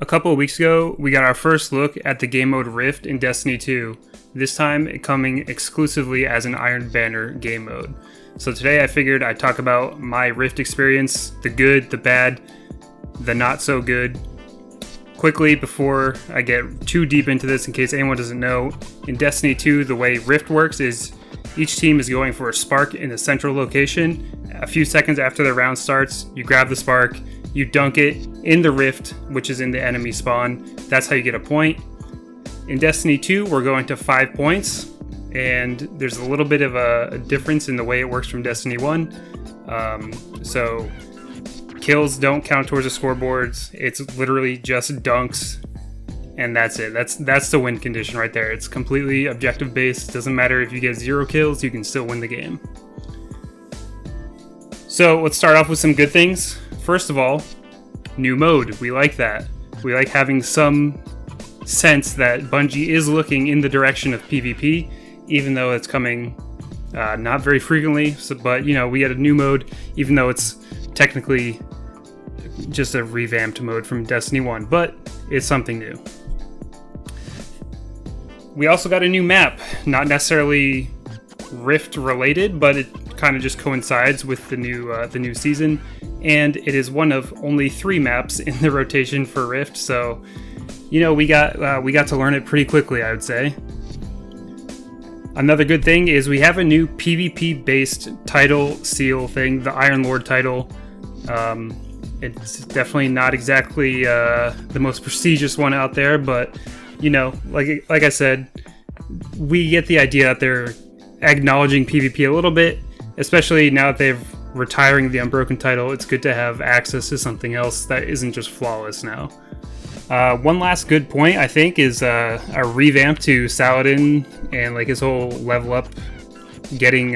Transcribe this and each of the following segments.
A couple of weeks ago, we got our first look at the game mode Rift in Destiny 2, this time coming exclusively as an Iron Banner game mode. So today I figured I'd talk about my Rift experience, the good, the bad, the not so good. Quickly, before I get too deep into this, in case anyone doesn't know, in Destiny 2, the way Rift works is each team is going for a spark in a central location. A few seconds after the round starts, you grab the spark, you dunk it in the rift, which is in the enemy spawn. That's how you get a point. In Destiny 2, we're going to 5 points, and there's a little bit of a difference in the way it works from Destiny 1. So kills don't count towards the scoreboards. It's literally just dunks, and that's it. That's the win condition right there. It's completely objective based. Doesn't matter if you get 0 kills, you can still win the game. So let's start off with some good things. First of all, new mode. We like that. We like having some sense that Bungie is looking in the direction of PvP, even though it's coming not very frequently. But we had a new mode, even though it's technically just a revamped mode from Destiny 1, but it's something new. We also got a new map, not necessarily Rift related, but it kind of just coincides with the new season, and it is one of only 3 maps in the rotation for Rift. So, we got to learn it pretty quickly, I would say. Another good thing is we have a new PvP based title seal thing, the Iron Lord title. It's definitely not exactly the most prestigious one out there, but like I said, we get the idea that they're acknowledging PvP a little bit, especially now that they're retiring the Unbroken title. It's good to have access to something else that isn't just flawless now. One last good point, I think, is a revamp to Saladin and his whole level up, getting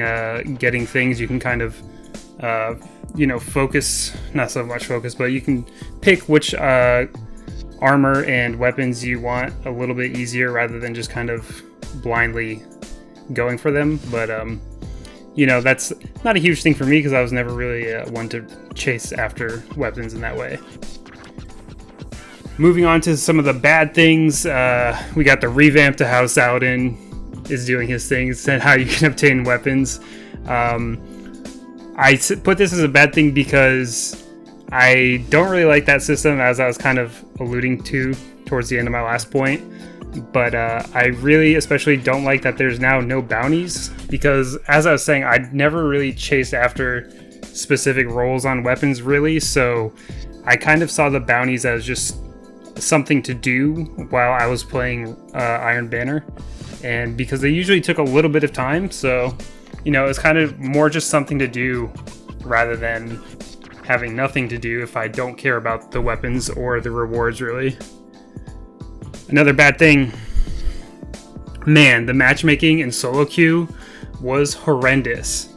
things. You can kind of focus, not so much focus, but you can pick which armor and weapons you want a little bit easier rather than just kind of blindly going for them. But that's not a huge thing for me because I was never really one to chase after weapons in that way. Moving on to some of the bad things, we got the revamp to how Saladin is doing his things and how you can obtain weapons. I put this as a bad thing because I don't really like that system, as I was kind of alluding to towards the end of my last point. But I really especially don't like that there's now no bounties, because as I was saying, I never really chased after specific roles on weapons really, so I kind of saw the bounties as just something to do while I was playing Iron Banner, and because they usually took a little bit of time, so it's kind of more just something to do rather than having nothing to do if I don't care about the weapons or the rewards really. Another bad thing, man, the matchmaking in solo queue was horrendous.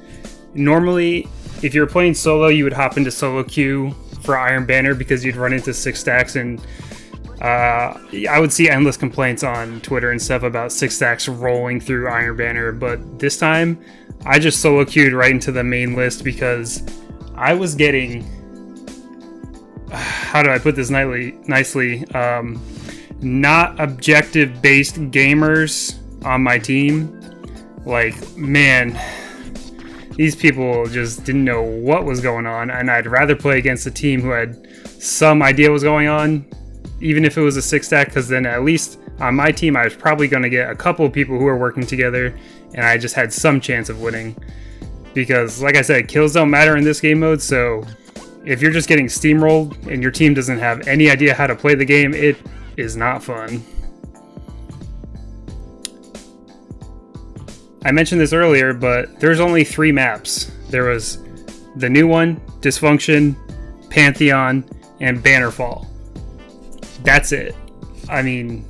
Normally, if you're playing solo, you would hop into solo queue for Iron Banner because you'd run into 6 stacks, and I would see endless complaints on Twitter and stuff about 6 stacks rolling through Iron Banner, but this time I just solo queued right into the main list because I was getting, how do I put this nicely, not objective based gamers on my team. Man, these people just didn't know what was going on, and I'd rather play against a team who had some idea what was going on, even if it was a 6 stack, because then at least on my team I was probably going to get a couple of people who are working together, and I just had some chance of winning. Because like I said, kills don't matter in this game mode, so if you're just getting steamrolled and your team doesn't have any idea how to play the game, it is not fun. I mentioned this earlier, but there's only 3 maps. There was the new one, Dysfunction, Pantheon, and Bannerfall. That's it. I mean,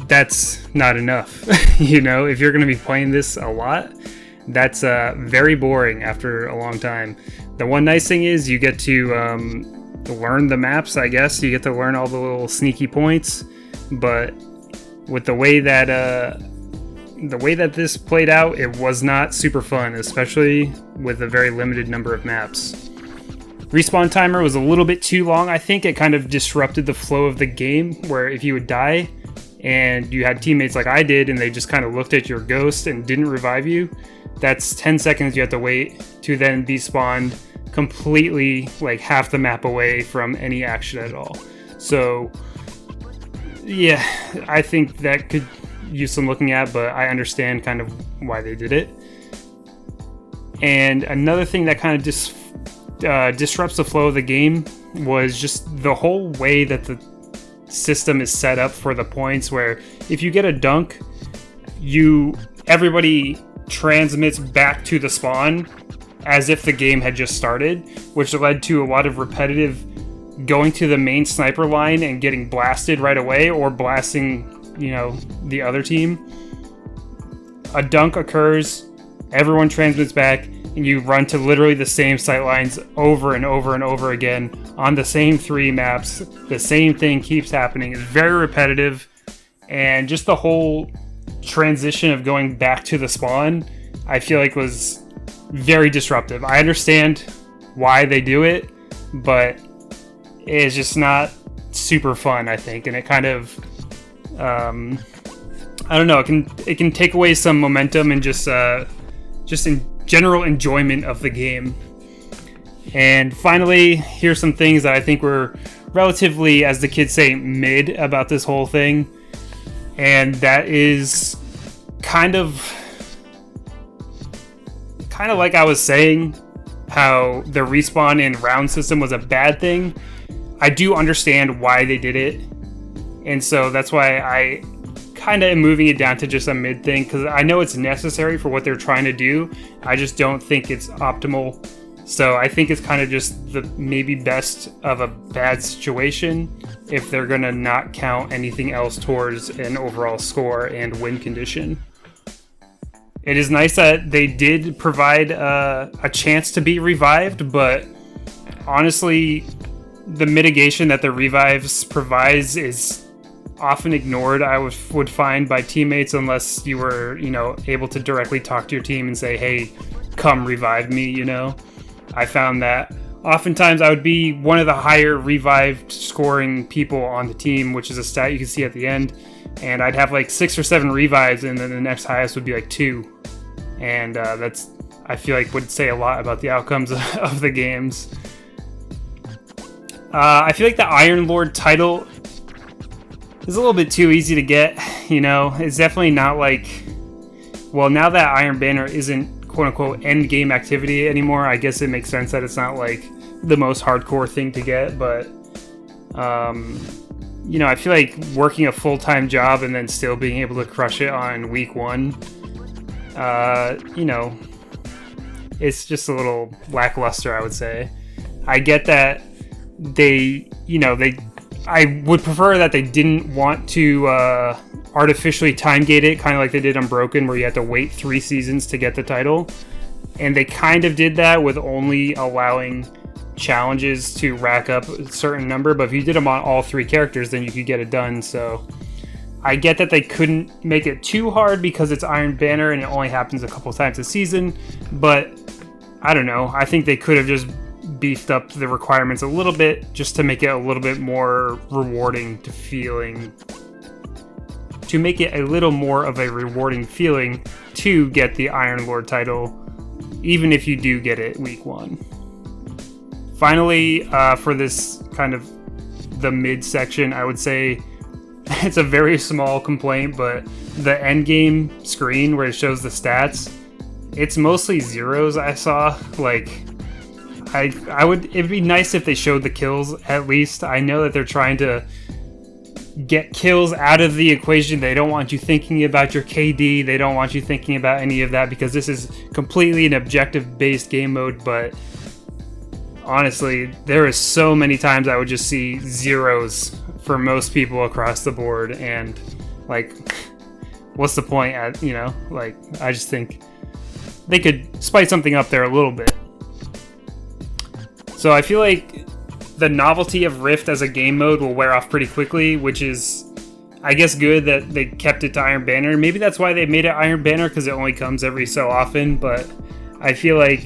that's not enough. If you're going to be playing this a lot, that's very boring after a long time. The one nice thing is you get to learn the maps, I guess. You get to learn all the little sneaky points, but with the way that this played out, it was not super fun, especially with a very limited number of maps. respawn timer was a little bit too long. I think it kind of disrupted the flow of the game, where if you would die and you had teammates like I did and they just kind of looked at your ghost and didn't revive you, that's 10 seconds you have to wait to then be spawned completely like half the map away from any action at all. So yeah, I think that could use some looking at, but I understand kind of why they did it. And another thing that kind of disrupts the flow of the game was just the whole way that the system is set up for the points, where if you get a dunk, everybody transmits back to the spawn as if the game had just started, which led to a lot of repetitive going to the main sniper line and getting blasted right away, or blasting, the other team. A dunk occurs, everyone transmits back, and you run to literally the same sight lines over and over and over again on the same 3 maps. The same thing keeps happening. It's very repetitive, and just the whole transition of going back to the spawn, I feel like was very disruptive. I understand why they do it, but it's just not super fun, I think, and it kind of I don't know, it can take away some momentum and just in general enjoyment of the game. And finally, here's some things that I think were relatively, as the kids say, mid about this whole thing. And that is kind of like I was saying, how the respawn and round system was a bad thing. I do understand why they did it. And so that's why I kind of am moving it down to just a mid thing, because I know it's necessary for what they're trying to do. I just don't think it's optimal. So I think it's kind of just the maybe best of a bad situation if they're going to not count anything else towards an overall score and win condition. It is nice that they did provide a chance to be revived, but honestly, the mitigation that the revives provides is often ignored, I would find, by teammates, unless you were, able to directly talk to your team and say, hey, come revive me, I found that oftentimes I would be one of the higher revived scoring people on the team, which is a stat you can see at the end, and I'd have like 6 or 7 revives, and then the next highest would be like 2, and that's, I feel like, would say a lot about the outcomes of the games. I feel like the Iron Lord title is a little bit too easy to get, It's definitely not like, well, now that Iron Banner isn't quote-unquote end game activity anymore, I guess it makes sense that it's not like the most hardcore thing to get, but I feel like working a full-time job and then still being able to crush it on week 1, it's just a little lackluster, I would say. I get that I would prefer that they didn't want to artificially time gate it, kind of like they did on Broken, where you had to wait 3 seasons to get the title. And they kind of did that with only allowing challenges to rack up a certain number, but if you did them on all 3 characters, then you could get it done. So I get that they couldn't make it too hard because it's Iron Banner and it only happens a couple times a season, but I don't know. I think they could have just beefed up the requirements a little bit just to make it a little bit more rewarding to make it a little more of a rewarding feeling to get the Iron Lord title, even if you do get it week 1. Finally, for this kind of the mid section, I would say it's a very small complaint, but the end game screen where it shows the stats, it's mostly zeros. I saw, like, it'd be nice if they showed the kills at least. I know that they're trying to get kills out of the equation. They don't want you thinking about your KD. They don't want you thinking about any of that because this is completely an objective-based game mode, but honestly, there is so many times I would just see zeros for most people across the board, and like, what's the point? I just think they could spice something up there a little bit. So I feel like the novelty of Rift as a game mode will wear off pretty quickly, which is, I guess, good that they kept it to Iron Banner. Maybe that's why they made it Iron Banner, because it only comes every so often, but I feel like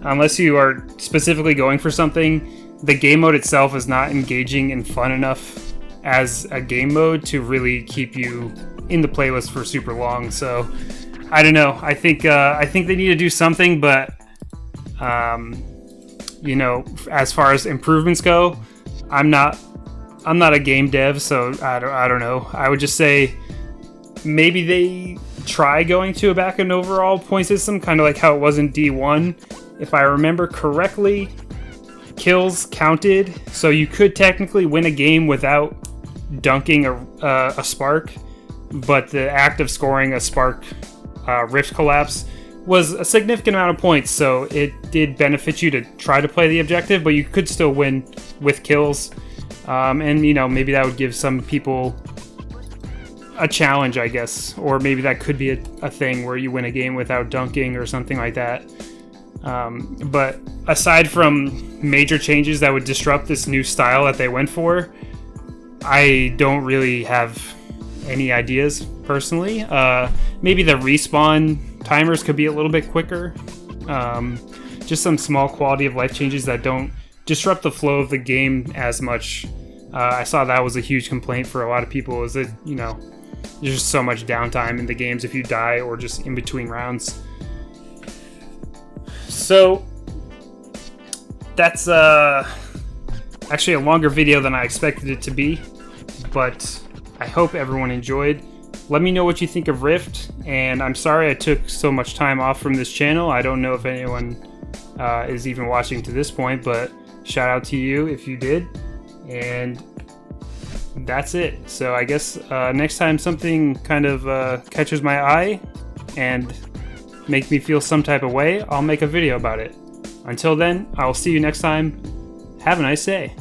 unless you are specifically going for something, the game mode itself is not engaging and fun enough as a game mode to really keep you in the playlist for super long. So I don't know. I think they need to do something, but you know, as far as improvements go, I'm not a game dev, so I don't know. I would just say maybe they try going to a back and overall point system, kind of like how it was in D1. If I remember correctly, kills counted, so you could technically win a game without dunking a spark, but the act of scoring a spark rift collapse was a significant amount of points, so it did benefit you to try to play the objective, but you could still win with kills. And, you know, maybe that would give some people a challenge, I guess. Or maybe that could be a thing where you win a game without dunking or something like that. But aside from major changes that would disrupt this new style that they went for, I don't really have any ideas, personally. Maybe the respawn timers could be a little bit quicker. Just some small quality of life changes that don't disrupt the flow of the game as much. I saw that was a huge complaint for a lot of people, is that, you know, there's just so much downtime in the games if you die or just in between rounds. So that's actually a longer video than I expected it to be, but I hope everyone enjoyed. Let me know what you think of Rift, and I'm sorry I took so much time off from this channel. I don't know if anyone is even watching to this point, but shout out to you if you did. And that's it. So I guess next time something kind of catches my eye and make me feel some type of way, I'll make a video about it. Until then, I'll see you next time. Have a nice day.